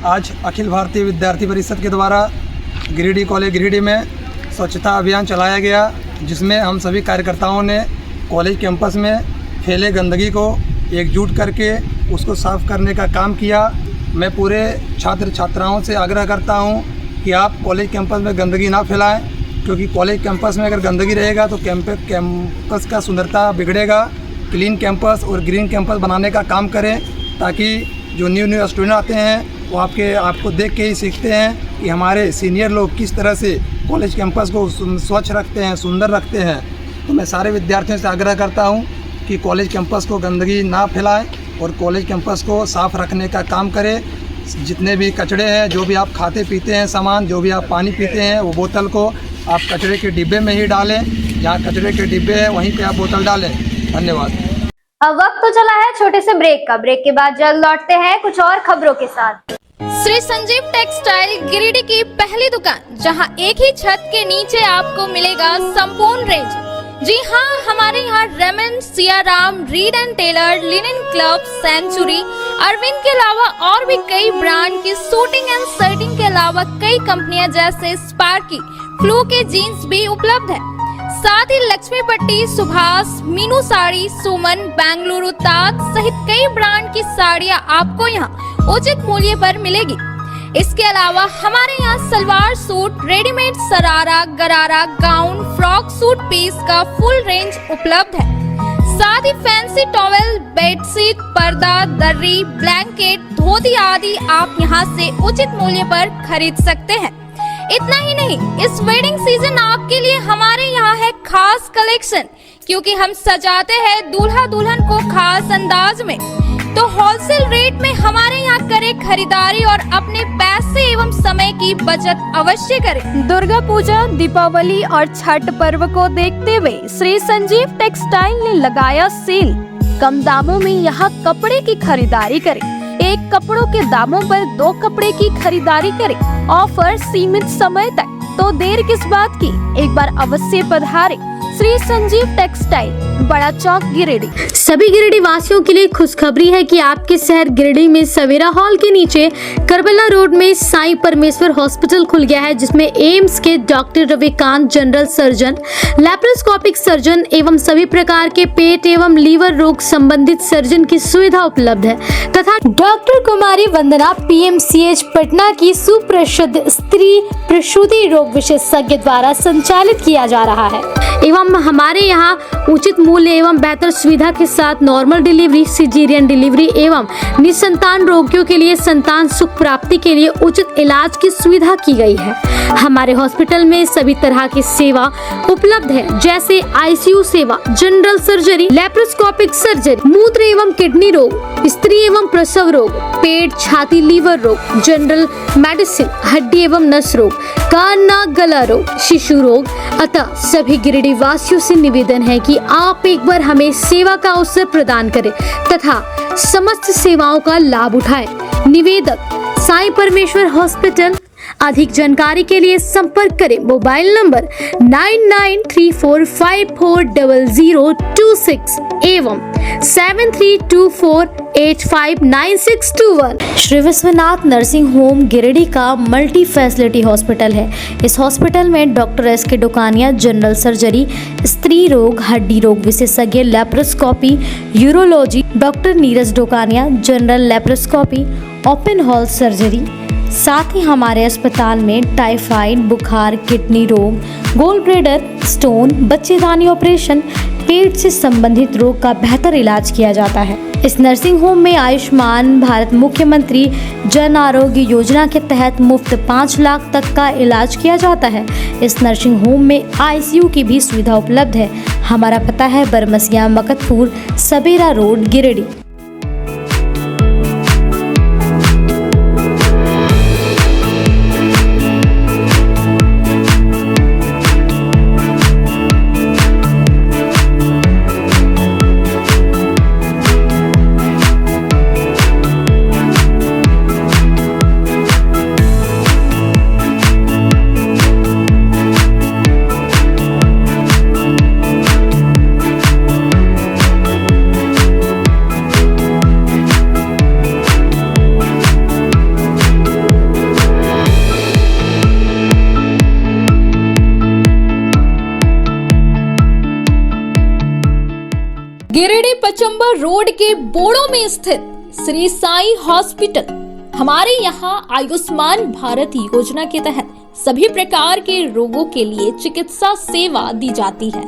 आज अखिल भारतीय विद्यार्थी परिषद के द्वारा गिरिडीह कॉलेज गिरिडीह में स्वच्छता अभियान चलाया गया, जिसमें हम सभी कार्यकर्ताओं ने कॉलेज कैंपस में फैले गंदगी को एकजुट करके उसको साफ़ करने का काम किया। मैं पूरे छात्र छात्राओं से आग्रह करता हूं कि आप कॉलेज कैंपस में गंदगी ना फैलाएं, क्योंकि कॉलेज कैंपस में अगर गंदगी रहेगा तो कैंपस का सुंदरता बिगड़ेगा। क्लीन कैंपस और ग्रीन कैंपस बनाने का काम करें, ताकि जो न्यू स्टूडेंट आते हैं वो आपको देख के ही सीखते हैं कि हमारे सीनियर लोग किस तरह से कॉलेज कैंपस को स्वच्छ रखते हैं, सुंदर रखते हैं। तो मैं सारे विद्यार्थियों से आग्रह करता हूं कि कॉलेज कैंपस को गंदगी ना फैलाएं और कॉलेज कैंपस को साफ़ रखने का काम करें। जितने भी कचड़े हैं, जो भी आप खाते पीते हैं सामान, जो भी आप पानी पीते हैं, वो बोतल को आप कचरे के डिब्बे में ही डालें, जहाँ कचरे के डिब्बे है वहीं पे आप बोतल डालें। धन्यवाद। अब वक्त तो चला है छोटे से ब्रेक का। ब्रेक के बाद जल्द लौटते हैं कुछ और खबरों के साथ। श्री संजीव टेक्सटाइल गिरिडीह की पहली दुकान, जहां एक ही छत के नीचे आपको मिलेगा संपूर्ण रेंज। जी हाँ, हमारे यहाँ Raymond, Siyaram, Reid and Taylor, Linen Club, Century, Arvind के अलावा और भी कई ब्रांड की सूटिंग एंड शर्टिंग के अलावा कई कंपनियां जैसे स्पार्की, फ्लू के जीन्स भी उपलब्ध है। साथ ही लक्ष्मी पट्टी, सुभाष, मीनू साड़ी, सुमन, बेंगलुरु ताज सहित कई ब्रांड की साड़ियां आपको यहाँ उचित मूल्य पर मिलेगी। इसके अलावा हमारे यहाँ सलवार सूट, रेडीमेड सरारा, गरारा, गाउन, फ्रॉक सूट पीस का फुल रेंज उपलब्ध है। साथ ही फैंसी टॉवेल, बेडशीट, पर्दा, दर्री, ब्लैंकेट, धोती आदि आप यहाँ से उचित मूल्य पर खरीद सकते हैं। इतना ही नहीं, इस वेडिंग सीजन आपके लिए हमारे यहाँ है खास कलेक्शन, क्योंकि हम सजाते हैं दूल्हा दुल्हन को खास अंदाज में। तो होलसेल रेट में हमारे यहाँ करें खरीदारी और अपने पैसे एवं समय की बचत अवश्य करें। दुर्गा पूजा, दीपावली और छठ पर्व को देखते हुए श्री संजीव टेक्सटाइल ने लगाया सेल। कम दामों में यहाँ कपड़े की खरीदारी करें। एक कपड़ों के दामों पर 2 कपड़े की खरीदारी करें। ऑफर सीमित समय तक, तो देर किस बात की, एक बार अवश्य पधारें। श्री संजीव टेक्सटाइल, बड़ा चौक, गिरिडीह। सभी गिरिडीह वासियों के लिए खुशखबरी है कि आपके शहर गिरिडीह में सवेरा हॉल के नीचे करबला रोड में साईं परमेश्वर हॉस्पिटल खुल गया है, जिसमें एम्स के doctor Ravikant, general surgeon, laparoscopic surgeon एवं सभी प्रकार के पेट एवं लीवर रोग संबंधित सर्जन की सुविधा उपलब्ध है तथा डॉक्टर कुमारी वंदना PMCH पटना की सुप्रसिद्ध स्त्री प्रसूति रोग विशेषज्ञ द्वारा संचालित किया जा रहा है। एवं हमारे यहाँ उचित मूल्य एवं बेहतर सुविधा के साथ नॉर्मल डिलीवरी, सिजेरियन डिलीवरी एवं निसंतान रोगियों के लिए संतान सुख प्राप्ति के लिए उचित इलाज की सुविधा की गई है। हमारे हॉस्पिटल में सभी तरह की सेवा उपलब्ध है, जैसे ICU सेवा, जनरल सर्जरी, लैप्रोस्कोपिक सर्जरी, मूत्र एवं किडनी रोग, स्त्री एवं प्रसव रोग, पेट, छाती, लीवर रोग, जनरल मेडिसिन, हड्डी एवं नस रोग, कान, नाक, गला रोग, शिशु रोग। अतः सभी गिरिडीह वासियों से निवेदन है कि आप एक बार हमें सेवा का अवसर प्रदान करें तथा समस्त सेवाओं का लाभ उठाएं। निवेदक साईं परमेश्वर हॉस्पिटल। अधिक जानकारी के लिए संपर्क करें मोबाइल नंबर 9934540026 एवं 7324859621। श्री विश्वनाथ नर्सिंग होम गिरिडीह का मल्टी फैसिलिटी हॉस्पिटल है। इस हॉस्पिटल में doctor SK Dokania, general surgery, स्त्री रोग, हड्डी रोग विशेषज्ञ, laparoscopy, urology, doctor Neeraj Dokania, general laparoscopy, open hall surgery. साथ ही हमारे अस्पताल में टाइफाइड, बुखार, किडनी रोग, गोल ब्लैडर, स्टोन, बच्चेदानी ऑपरेशन, पेट से संबंधित रोग का बेहतर इलाज किया जाता है। इस नर्सिंग होम में आयुष्मान भारत मुख्यमंत्री जन आरोग्य योजना के तहत मुफ्त 5 लाख तक का इलाज किया जाता है। इस नर्सिंग होम में ICU की भी सुविधा उपलब्ध है। हमारा पता है बरमसिया, मकतपुर, सवेरा रोड, गिरिडीह। गिरिडीह पचंबा रोड के बोड़ो में स्थित श्री साईं हॉस्पिटल। हमारे यहाँ आयुष्मान भारत योजना के तहत सभी प्रकार के रोगों के लिए चिकित्सा सेवा दी जाती है।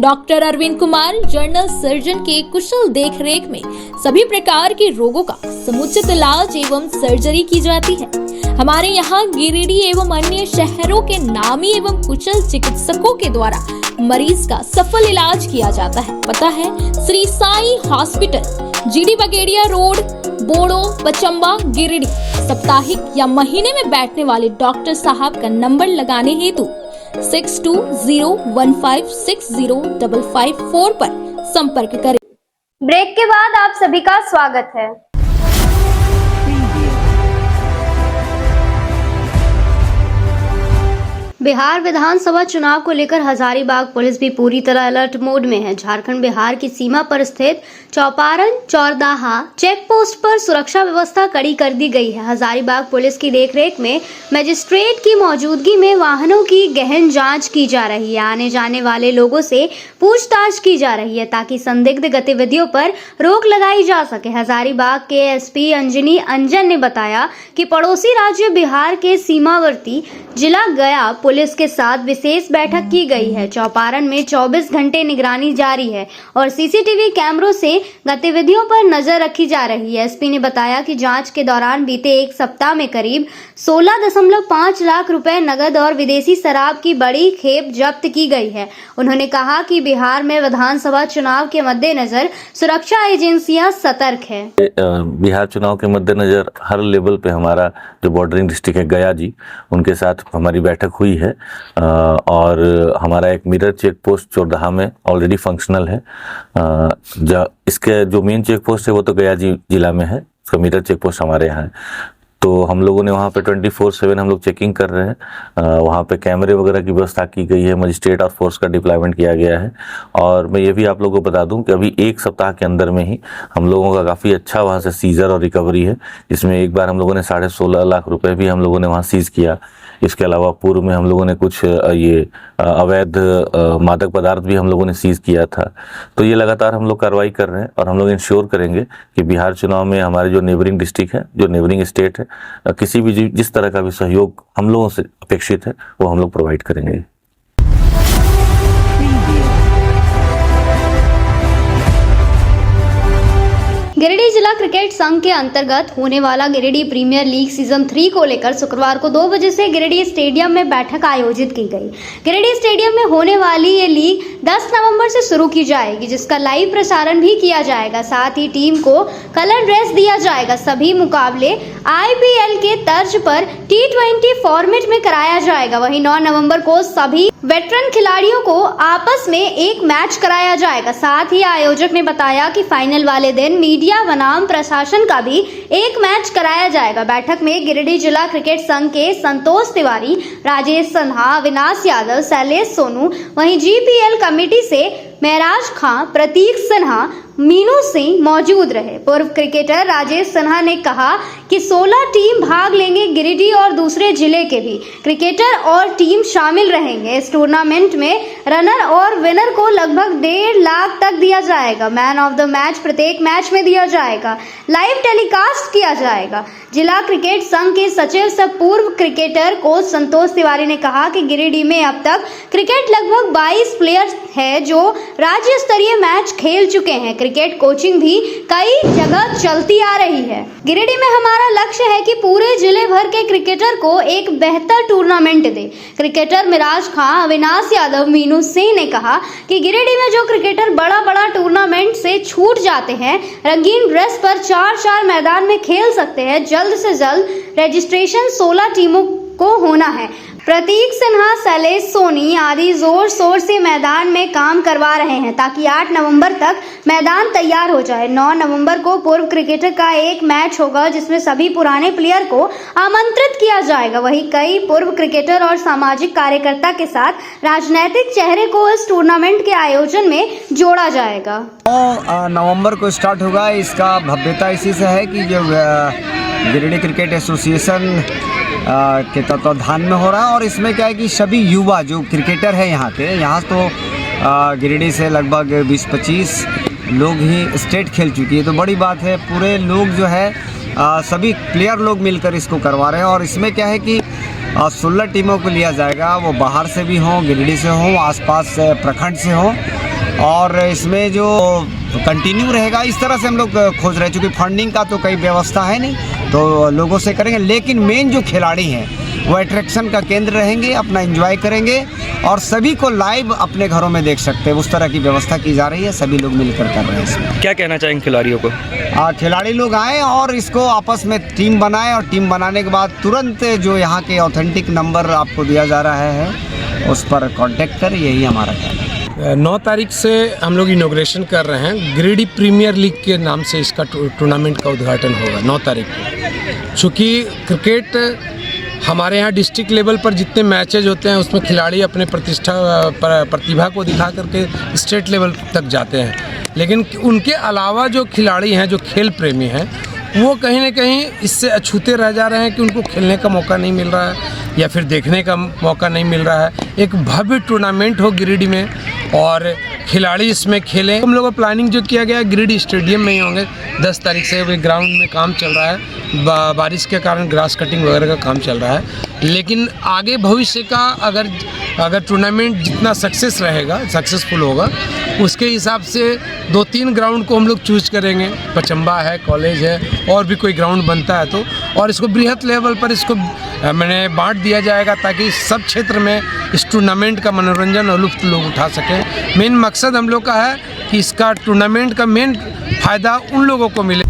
Doctor Arvind Kumar, general surgeon के कुशल देखरेख में सभी प्रकार के रोगों का समुचित इलाज एवं सर्जरी की जाती है। हमारे यहाँ गिरिडीह एवं अन्य शहरों के नामी एवं कुशल चिकित्सकों के द्वारा मरीज का सफल इलाज किया जाता है। पता है श्री साईं हॉस्पिटल, GD बगेड़िया रोड, बोड़ो, पचंबा, गिरिडीह। साप्ताहिक या महीने में बैठने वाले डॉक्टर साहब का नंबर लगाने हेतु 6201560554 पर संपर्क करें। ब्रेक के बाद आप सभी का स्वागत है। बिहार विधानसभा चुनाव को लेकर हजारीबाग पुलिस भी पूरी तरह अलर्ट मोड में है। झारखंड बिहार की सीमा पर स्थित चौपारण चौरदाहा चेक पोस्ट पर सुरक्षा व्यवस्था कड़ी कर दी गई है। हजारीबाग पुलिस की देखरेख में मजिस्ट्रेट की मौजूदगी में वाहनों की गहन जांच की जा रही है। आने जाने वाले लोगों से पूछताछ की जा रही है ताकि संदिग्ध गतिविधियों पर रोक लगाई जा सके। हजारीबाग के एसपी अंजनी अंजन ने बताया कि पड़ोसी राज्य बिहार के सीमावर्ती जिला गया पुलिस के साथ विशेष बैठक की गई है। चौपारण में 24 घंटे निगरानी जारी है और सीसीटीवी कैमरों से गतिविधियों पर नजर रखी जा रही है। एसपी ने बताया कि जांच के दौरान बीते एक सप्ताह में करीब 16.5 लाख रुपए नगद और विदेशी शराब की बड़ी खेप जब्त की गई है। उन्होंने कहा कि बिहार में विधानसभा चुनाव के मद्देनजर सुरक्षा एजेंसियां सतर्क है। बिहार चुनाव के मद्देनजर हर लेवल पे हमारा जो बॉर्डरिंग डिस्ट्रिक्ट है गया जी, उनके साथ हमारी बैठक हुई है और हमारा एक मिरर चेक पोस्ट चौरदाहा में ऑलरेडी फंक्शनल है। इसके जो मेन चेक पोस्ट है वो तो गया जी जिला में है, उसका मिरर चेक पोस्ट हमारे यहाँ है। तो हम लोगों ने वहाँ पे 24/7 हम लोग चेकिंग कर रहे हैं। वहाँ पे कैमरे वगैरह की व्यवस्था की गई है, मजिस्ट्रेट और फोर्स का डिप्लॉयमेंट किया गया है। और मैं ये भी आप लोगों को बता दूं कि अभी एक सप्ताह के अंदर में ही हम लोगों का काफ़ी अच्छा वहाँ से सीजर और रिकवरी है, जिसमें एक बार हम लोगों ने 16.5 लाख रुपए भी हम लोगों ने वहाँ सीज किया। इसके अलावा पूर्व में हम लोगों ने कुछ ये अवैध मादक पदार्थ भी हम लोगों ने सीज किया था। तो ये लगातार हम लोग कार्रवाई कर रहे हैं और हम लोग इंश्योर करेंगे कि बिहार चुनाव में हमारे जो नेबरिंग डिस्ट्रिक्ट है, जो नेबरिंग स्टेट है, किसी भी जिस तरह का भी सहयोग हम लोगों से अपेक्षित है वो हम लोग प्रोवाइड करेंगे। गिरिडीह जिला क्रिकेट संघ के अंतर्गत होने वाला गिरिडीह प्रीमियर लीग सीजन 3 को लेकर शुक्रवार को 2 बजे से गिरिडीह स्टेडियम में बैठक आयोजित की गई। गिरिडीह स्टेडियम में होने वाली ये लीग 10 नवंबर से शुरू की जाएगी, जिसका लाइव प्रसारण भी किया जाएगा। साथ ही टीम को कलर ड्रेस दिया जाएगा। सभी मुकाबले IPL के तर्ज पर T20 फॉर्मेट में कराया जाएगा। वहीं 9 नवंबर को सभी वेटरन खिलाड़ियों को आपस में एक मैच कराया जाएगा। साथ ही आयोजक ने बताया कि फाइनल वाले दिन मीडिया बनाम प्रशासन का भी एक मैच कराया जाएगा। बैठक में गिरिडीह जिला क्रिकेट संघ के संतोष तिवारी, राजेश सिन्हा, अविनाश यादव, शैलेश सोनू, वहीं GPL कमेटी से महराज खां, प्रतीक सिन्हा, मीनू सिंह मौजूद रहे। पूर्व क्रिकेटर राजेश सिन्हा ने कहा कि 16 टीम भाग लेंगे। गिरिडीह और दूसरे जिले के भी क्रिकेटर और टीम शामिल रहेंगे। इस टूर्नामेंट में रनर और विनर को लगभग 1.5 लाख तक दिया जाएगा। मैन ऑफ द मैच प्रत्येक मैच में दिया जाएगा। लाइव टेलीकास्ट किया जाएगा। जिला क्रिकेट संघ के सचिव सह पूर्व क्रिकेटर कोच संतोष तिवारी ने कहा कि गिरिडीह में अब तक क्रिकेट लगभग 22 प्लेयर्स है जो राज्य स्तरीय मैच खेल चुके हैं। क्रिकेट कोचिंग भी कई जगह चलती आ रही है। गिरिडीह में हमारा लक्ष्य है कि पूरे जिले भर के क्रिकेटर को एक बेहतर टूर्नामेंट दे। क्रिकेटर महराज खां, अविनाश यादव, मीनू सिंह ने कहा कि गिरिडीह में जो क्रिकेटर बड़ा टूर्नामेंट से छूट जाते हैं, रंगीन ड्रेस पर 4 मैदान में खेल सकते हैं। जल्द से जल्द रजिस्ट्रेशन 16 टीमों को होना है। प्रतीक सिन्हा, शैलेश सोनी आदि जोर शोर से मैदान में काम करवा रहे हैं ताकि 8 नवंबर तक मैदान तैयार हो जाए। 9 नवंबर को पूर्व क्रिकेटर का एक मैच होगा जिसमें सभी पुराने प्लेयर को आमंत्रित किया जाएगा। वहीं कई पूर्व क्रिकेटर और सामाजिक कार्यकर्ता के साथ राजनीतिक चेहरे को इस टूर्नामेंट के आयोजन में जोड़ा जाएगा। 9 नवंबर को स्टार्ट होगा। इसका भव्यता इसी से है कि जो गिरिडीह क्रिकेट एसोसिएशन के तत्वाधान में हो रहा है और इसमें क्या है कि सभी युवा जो क्रिकेटर है यहाँ तो गिरिडीह से लगभग 20-25 लोग ही स्टेट खेल चुकी है, तो बड़ी बात है। पूरे लोग जो है सभी प्लेयर लोग मिलकर इसको करवा रहे हैं और इसमें क्या है कि 16 टीमों को लिया जाएगा। वो बाहर से भी हों, गिरिडीह से हों, आसपास प्रखंड से हों और इसमें जो कंटिन्यू रहेगा इस तरह से हम लोग खोज रहे हैं। चूँकि फंडिंग का तो कई व्यवस्था है नहीं, तो लोगों से करेंगे, लेकिन मेन जो खिलाड़ी हैं वो अट्रैक्शन का केंद्र रहेंगे, अपना एंजॉय करेंगे और सभी को लाइव अपने घरों में देख सकते हैं। उस तरह की व्यवस्था की जा रही है, सभी लोग मिलकर कर रहे हैं। इसमें क्या कहना चाहेंगे खिलाड़ियों को? खिलाड़ी लोग आएँ और इसको आपस में टीम बनाएं और टीम बनाने के बाद तुरंत जो यहाँ के ऑथेंटिक नंबर आपको दिया जा रहा है उस पर कांटेक्ट कर, यही हमारा कहना है। 9 तारीख से हम लोग इनॉग्रेशन कर रहे हैं। गिरिडीह प्रीमियर लीग के नाम से इसका टूर्नामेंट का उद्घाटन होगा 9 तारीख को। चूँकि क्रिकेट हमारे यहाँ डिस्ट्रिक्ट लेवल पर जितने मैचेज होते हैं उसमें खिलाड़ी अपने प्रतिभा को दिखा करके स्टेट लेवल तक जाते हैं, लेकिन उनके अलावा जो खिलाड़ी हैं, जो खेल प्रेमी हैं, वो कहीं ना कहीं इससे अछूते रह जा रहे हैं कि उनको खेलने का मौका नहीं मिल रहा है या फिर देखने का मौका नहीं मिल रहा है। एक भव्य टूर्नामेंट हो गिरिडीह में और खिलाड़ी इसमें खेलें। हम लोगों का प्लानिंग जो किया गया है गिरिडीह स्टेडियम में ही होंगे। 10 तारीख से वे ग्राउंड में काम चल रहा है, बारिश के कारण ग्रास कटिंग वगैरह का काम चल रहा है, लेकिन आगे भविष्य का अगर टूर्नामेंट जितना सक्सेसफुल होगा उसके हिसाब से 2-3 ग्राउंड को हम लोग चूज करेंगे। पचम्बा है, कॉलेज है, और भी कोई ग्राउंड बनता है तो, और इसको बृहत लेवल पर इसको मैंने बांट दिया जाएगा ताकि सब क्षेत्र में इस टूर्नामेंट का मनोरंजन और लुत्फ लोग उठा सकें। मेन मकसद हम लोग का है कि इसका टूर्नामेंट का मेन फ़ायदा उन लोगों को मिले।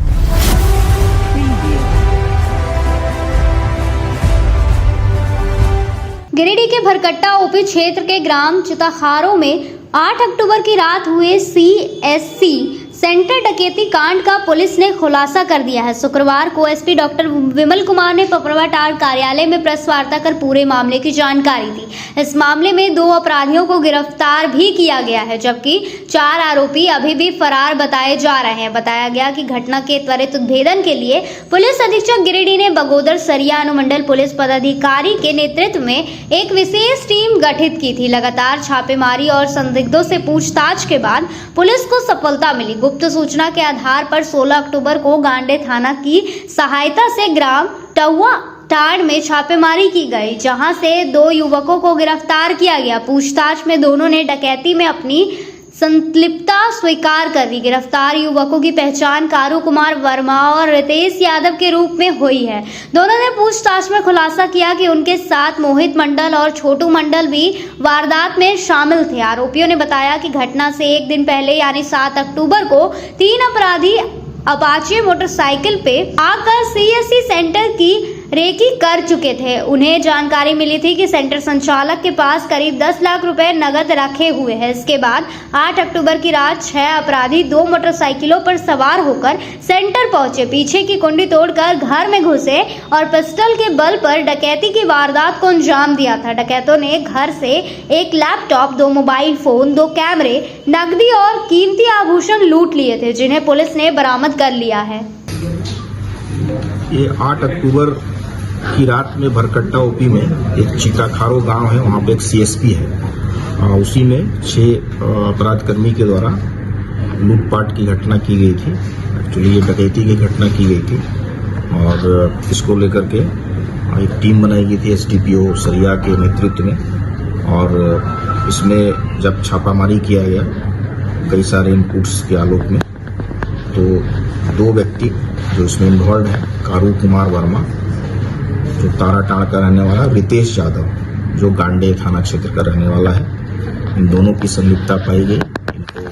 गिरिडीह के भरकट्टा ओपी क्षेत्र के ग्राम चिताखारों में 8 अक्टूबर की रात हुए CSC सेंटर डकैती कांड का पुलिस ने खुलासा कर दिया है। शुक्रवार को एसपी डॉक्टर विमल कुमार ने पपरवाटार कार्यालय में प्रेस वार्ता कर पूरे मामले की जानकारी दी। इस मामले में 2 अपराधियों को गिरफ्तार भी किया गया है, जबकि 4 आरोपी अभी भी फरार बताए जा रहे हैं। बताया गया कि घटना के त्वरित उद्भेदन के लिए पुलिस अधीक्षक गिरिडीह ने बगोदर सरिया अनुमंडल पुलिस पदाधिकारी के नेतृत्व में एक विशेष टीम गठित की थी। लगातार छापेमारी और संदिग्धों से पूछताछ के बाद पुलिस को सफलता मिली। गुप्त सूचना के आधार पर 16 अक्टूबर को गांडे थाना की सहायता से ग्राम टहुआ टाड़ में छापेमारी की गई, जहां से 2 युवकों को गिरफ्तार किया गया। पूछताछ में दोनों ने डकैती में अपनी संलिप्तता स्वीकार कर दी। गिरफ्तार युवकों की पहचान कारू कुमार वर्मा और रितेश यादव के रूप में हुई है। दोनों ने पूछताछ में खुलासा किया कि उनके साथ मोहित मंडल और छोटू मंडल भी वारदात में शामिल थे। आरोपियों ने बताया कि घटना से 1 दिन पहले यानी 7 अक्टूबर को 3 अपराधी अपाचे मोटरसाइकिल पे आकर CSC सेंटर की रेकी कर चुके थे। उन्हें जानकारी मिली थी कि सेंटर संचालक के पास करीब 10 लाख रुपए नगद रखे हुए हैं। इसके बाद 8 अक्टूबर की रात 6 अपराधी 2 मोटरसाइकिलों पर सवार होकर सेंटर पहुंचे, पीछे की कुंडी तोड़कर घर में घुसे और पिस्टल के बल पर डकैती की वारदात को अंजाम दिया था। डकैतों ने घर से 1 लैपटॉप, 2 मोबाइल फोन, 2 कैमरे, नकदी और कीमती आभूषण लूट लिए थे, जिन्हें पुलिस ने बरामद कर लिया है। ये 8 अक्टूबर की रात में भरकट्टा ओपी में एक चिताखारो गांव है, वहाँ पे एक CSP है। उसी में 6 अपराधकर्मी के द्वारा लूटपाट की घटना की गई थी। एक्चुअली ये डकैती की घटना की गई थी और इसको लेकर के एक टीम बनाई गई थी SDPO सरिया के नेतृत्व में। और इसमें जब छापामारी किया गया कई सारे इनपुट्स के आलोक में, तो 2 व्यक्ति जो इसमें इन्वॉल्व है, कारू कुमार वर्मा जो ताराटाड़ का रहने वाला है, रितेश यादव जो गांडे थाना क्षेत्र का रहने वाला है, इन दोनों की संलिप्तता पाई गई, इनको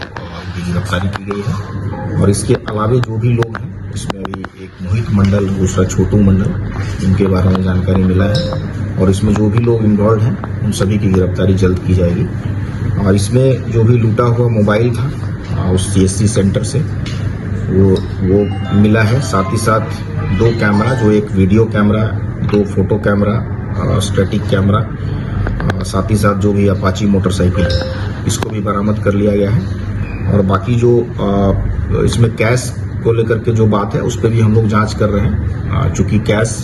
गिरफ्तारी की गई है। और इसके अलावे जो भी लोग हैं, इसमें अभी एक मोहित मंडल, दूसरा छोटू मंडल, जिनके बारे में जानकारी मिला है, और इसमें जो भी लोग इन्वॉल्व हैं उन सभी की गिरफ्तारी जल्द की जाएगी। और इसमें जो भी लूटा हुआ मोबाइल था उस CSC सेंटर से वो मिला है। साथ ही साथ 2 कैमरा, जो एक video camera, 2 photo camera, static camera, साथ ही साथ जो भी अपाची मोटरसाइकिल, इसको भी बरामद कर लिया गया है। और बाकी जो इसमें कैश को लेकर के जो बात है उस पर भी हम लोग जांच कर रहे हैं। चूँकि कैश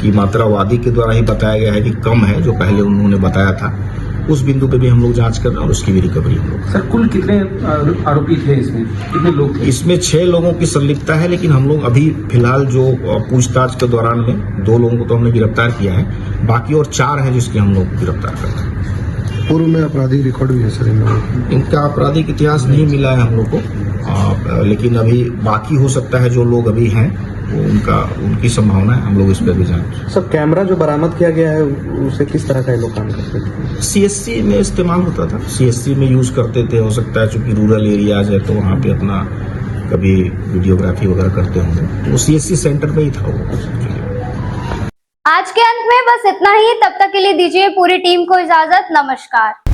की मात्रा वादी के द्वारा ही बताया गया है कि कम है, जो पहले उन्होंने बताया था, उस बिंदु पे भी हम लोग जांच कर रहे हैं और उसकी भी रिकवरी हम लोग। सर, कुल कितने आरोपी थे इसमें, कितने लोग थे? इसमें 6 लोगों की संलिप्तता है, लेकिन हम लोग अभी फिलहाल जो पूछताछ के दौरान में 2 लोगों को तो हमने गिरफ्तार किया है, बाकी और 4 है जिसके हम लोग गिरफ्तार कर रहे हैं। पूर्व में आपराधिक रिकॉर्ड भी है सर इन लोगों? इनका आपराधिक इतिहास नहीं मिला है हम लोग को, लेकिन अभी बाकी हो सकता है जो लोग अभी हैं वो उनकी संभावना है, हम लोग इस पर भी जाएंगे। सर, कैमरा जो बरामद किया गया है उसे किस तरह का लोग काम करते थे? CSC में इस्तेमाल होता था, CSC में यूज करते थे। हो सकता है चूंकि रूरल एरियाज है तो वहाँ पे अपना कभी वीडियोग्राफी वगैरह करते होंगे, तो वो CSC सेंटर में ही था वो। आज के अंत में बस इतना ही। तब तक के लिए दीजिए पूरी टीम को इजाजत। नमस्कार।